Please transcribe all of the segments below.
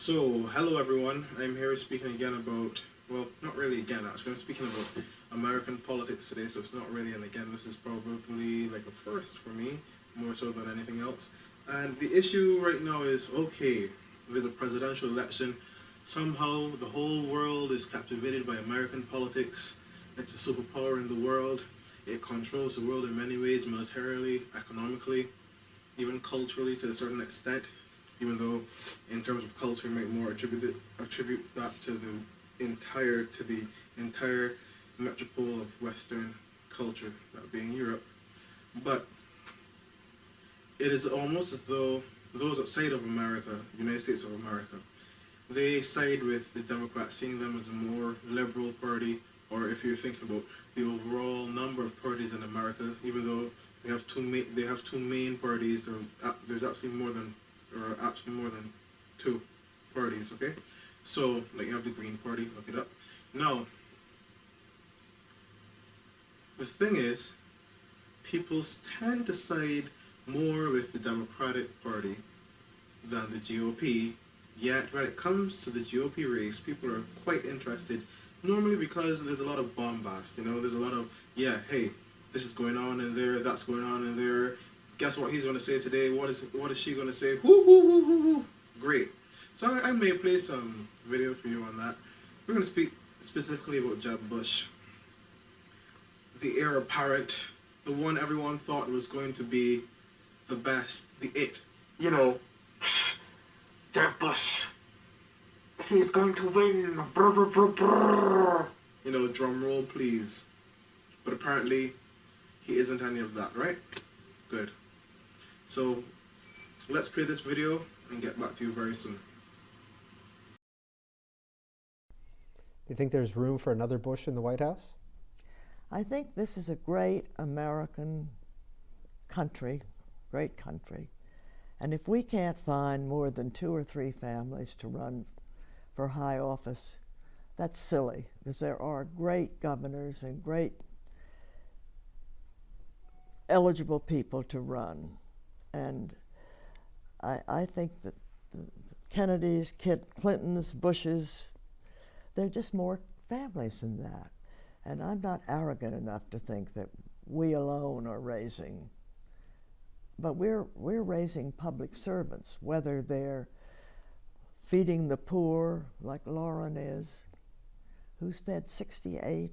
So, hello everyone. I'm here speaking again about, well, not really again actually, I'm speaking about American politics today, so it's not really an again, this is probably like a first for me, more so than anything else. And the issue right now is, okay, there's a presidential election, somehow the whole world is captivated by American politics, it's a superpower in the world, it controls the world in many ways, militarily, economically, even culturally to a certain extent, even though in terms of culture you might more attribute that to the entire metropole of Western culture, that being Europe. But it is almost as though those outside of America, United States of America, they side with the Democrats, seeing them as a more liberal party, or if you're thinking about the overall number of parties in America, even though they have two main parties, there's actually more than two parties, okay? So, like you have the Green Party, look it up. Now, the thing is, people tend to side more with the Democratic Party than the GOP, yet when it comes to the GOP race, people are quite interested, normally because there's a lot of bombast, there's a lot of, yeah, hey, this is going on in there, that's going on in there, guess what he's going to say today, what is she going to say, whoo, whoo, whoo, whoo, whoo. Great. So I may play some video for you on that. We're going to speak specifically about Jeb Bush, the heir apparent, the one everyone thought was going to be the best, the it. Jeb Bush, he's going to win. Brr, brr, brr, brr. Drum roll please. But apparently he isn't any of that, right? Good. So let's play this video and get back to you very soon. You think there's room for another Bush in the White House? I think this is a great American country, great country. And if we can't find more than 2 or 3 families to run for high office, that's silly, because there are great governors and great eligible people to run. And I think that the Kennedys, Clintons, Bushes, they're just more families than that. And I'm not arrogant enough to think that we alone are raising, but we're raising public servants, whether they're feeding the poor, like Lauren is, who's fed 68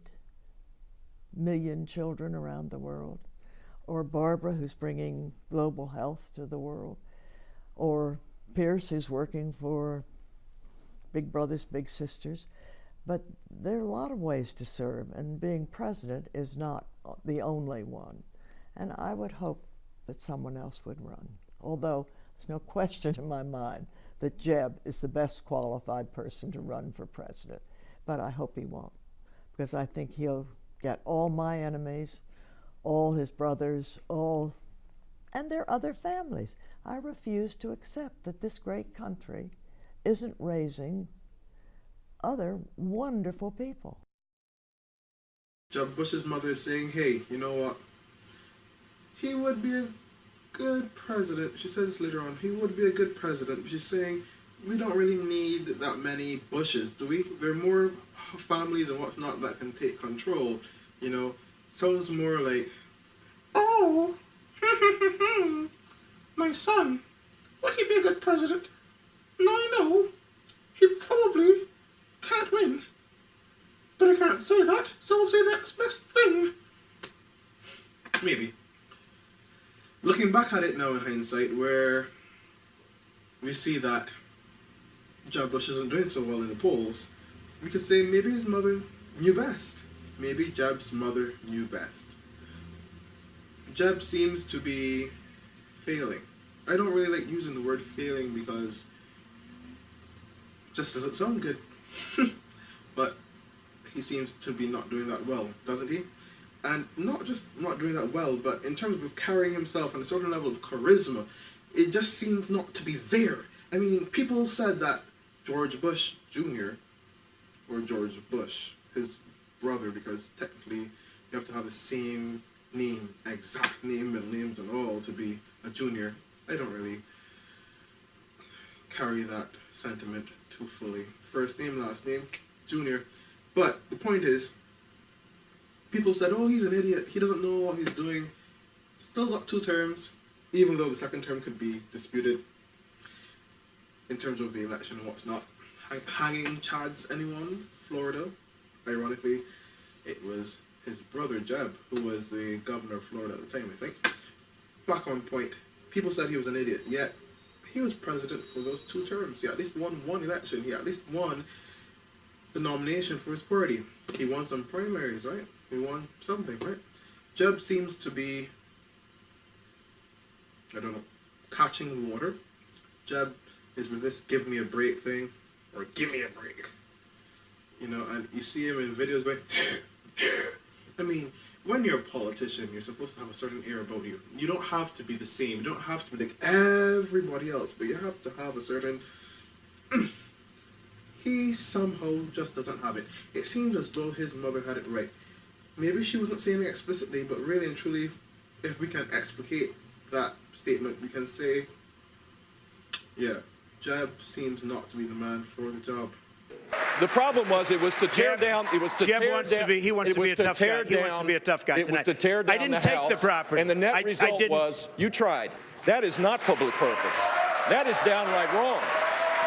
million children around the world, or Barbara, who's bringing global health to the world, or Pierce, who's working for Big Brothers, Big Sisters. But there are a lot of ways to serve, and being president is not the only one. And I would hope that someone else would run, although there's no question in my mind that Jeb is the best qualified person to run for president. But I hope he won't, because I think he'll get all my enemies, all his brothers, and their other families. I refuse to accept that this great country isn't raising other wonderful people. Jeb Bush's mother is saying, hey, you know what? He would be a good president. She says this later on. He would be a good president. She's saying, we don't really need that many Bushes, do we? There are more families and what's not that can take control. Sounds more like, oh, my son, would he be a good president? No, I know. He probably can't win. But I can't say that, so I'll say next best thing. Maybe. Looking back at it now in hindsight, where we see that Jeb Bush isn't doing so well in the polls, we could say maybe his mother knew best. Maybe Jeb's mother knew best. Jeb seems to be failing. I don't really like using the word failing because it just doesn't sound good. But he seems to be not doing that well, doesn't he? And not just not doing that well, but in terms of carrying himself and a certain level of charisma, it just seems not to be there. I mean, people said that George Bush Jr., or George Bush, his brother, because technically you have to have the same name, exact name, middle names and all, to be a junior. I don't really carry that sentiment too fully. First name, last name, Junior. But the point is, people said, oh, he's an idiot. He doesn't know what he's doing. Still got 2 terms, even though the second term could be disputed in terms of the election and what's not. Hanging Chads anyone? Florida. Ironically, it was his brother Jeb, who was the governor of Florida at the time, I think. Back on point. People said he was an idiot, yet he was president for those 2 terms. He at least won one election. He at least won the nomination for his party. He won some primaries, right? He won something, right? Jeb seems to be, I don't know, catching water. Jeb is with this give me a break thing, or give me a break. You know, and you see him in videos going, I mean, when you're a politician, you're supposed to have a certain air about you. You don't have to be the same. You don't have to be like everybody else, but you have to have a certain... He somehow just doesn't have it. It seems as though his mother had it right. Maybe she wasn't saying it explicitly, but really and truly, if we can explicate that statement, we can say, yeah, Jeb seems not to be the man for the job. The problem was it was to tear down. It was to Jeb tear wants down. to be. He wants to be a tough guy. He wants to be a tough guy It was tonight. to tear down I didn't the take house, the property. and the net result didn't. was you tried. That is not public purpose. That is downright wrong.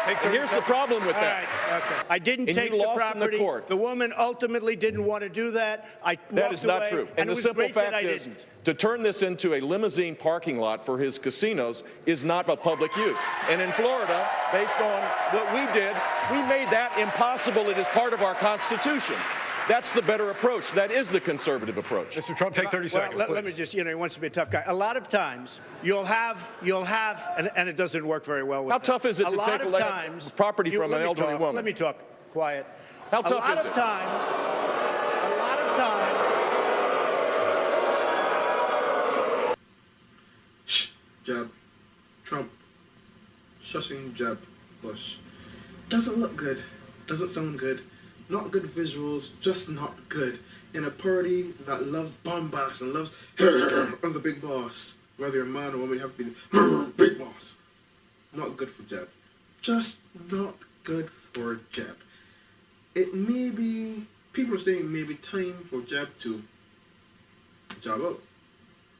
And here's the problem with that. All right, okay. I didn't And take you the lost in the property. court. The woman ultimately didn't want to do that. I That walked is not away, true. And the it was simple great that fact I is, didn't. to turn this into a limousine parking lot for his casinos is not a public use. And in Florida, based on what we did, we made that impossible. It is part of our Constitution. That's the better approach. That is the conservative approach. Mr. Trump, take 30 seconds. Let me just, he wants to be a tough guy. A lot of times, you'll have, and it doesn't work very well with How tough is it to take property from an elderly woman? Let me talk. Quiet. How tough is it? A lot of times. Shh, Jeb. Trump. Shushing Jeb Bush. Doesn't look good. Doesn't sound good. Not good visuals, just not good. In a party that loves bombast and loves I'm the big boss. Whether you're a man or woman, you have to be the big boss. Not good for Jeb. Just not good for Jeb. It may be, people are saying maybe time for Jeb to job out.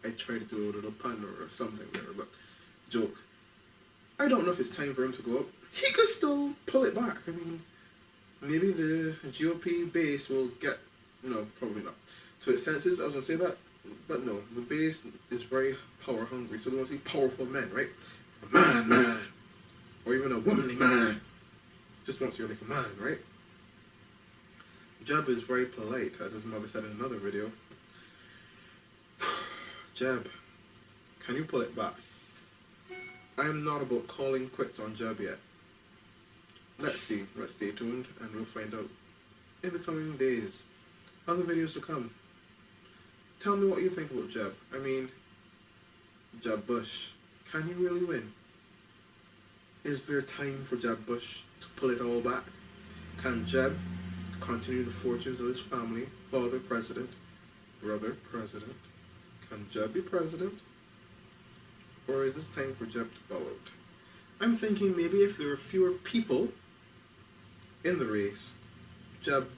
I tried to do a little pun or something there, but joke. I don't know if it's time for him to go up. He could still pull it back. I mean, maybe the GOP base will get, no, probably not. So it senses, I was going to say that, but no, the base is very power hungry, so they want to see powerful men, right? A man, or even a womanly man. Just wants you like a man, right? Jeb is very polite, as his mother said in another video. Jeb, can you pull it back? I am not about calling quits on Jeb yet. Let's see. Let's stay tuned and we'll find out in the coming days. Other videos to come. Tell me what you think about Jeb. I mean, Jeb Bush. Can he really win? Is there time for Jeb Bush to pull it all back? Can Jeb continue the fortunes of his family? Father president, brother president. Can Jeb be president? Or is this time for Jeb to bow out? I'm thinking maybe if there were fewer people in the race, Jeb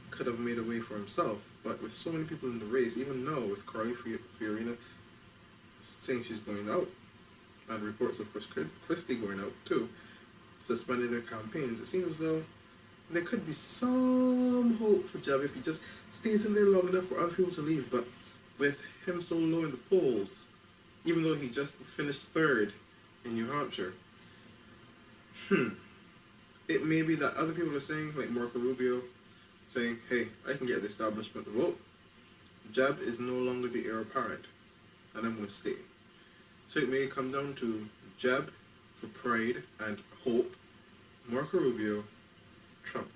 could have made a way for himself. But with so many people in the race, even now with Carly Fiorina saying she's going out, and reports of Chris Christie going out too, suspending their campaigns, it seems as though there could be some hope for Jeb if he just stays in there long enough for other people to leave. But with him so low in the polls, even though he just finished 3rd in New Hampshire, it may be that other people are saying, like Marco Rubio, saying, hey, I can get the establishment to vote. Jeb is no longer the heir apparent, and I'm going to stay. So it may come down to Jeb for pride and hope, Marco Rubio, Trump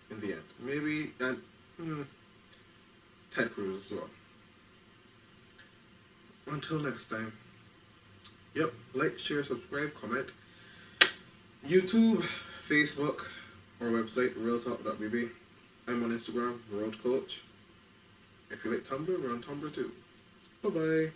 in the end. Maybe, and Ted Cruz as well. Until next time. Yep, like, share, subscribe, comment. YouTube, Facebook, or website, realtalk.bb. I'm on Instagram, World Coach. If you like Tumblr, we're on Tumblr too. Bye-bye.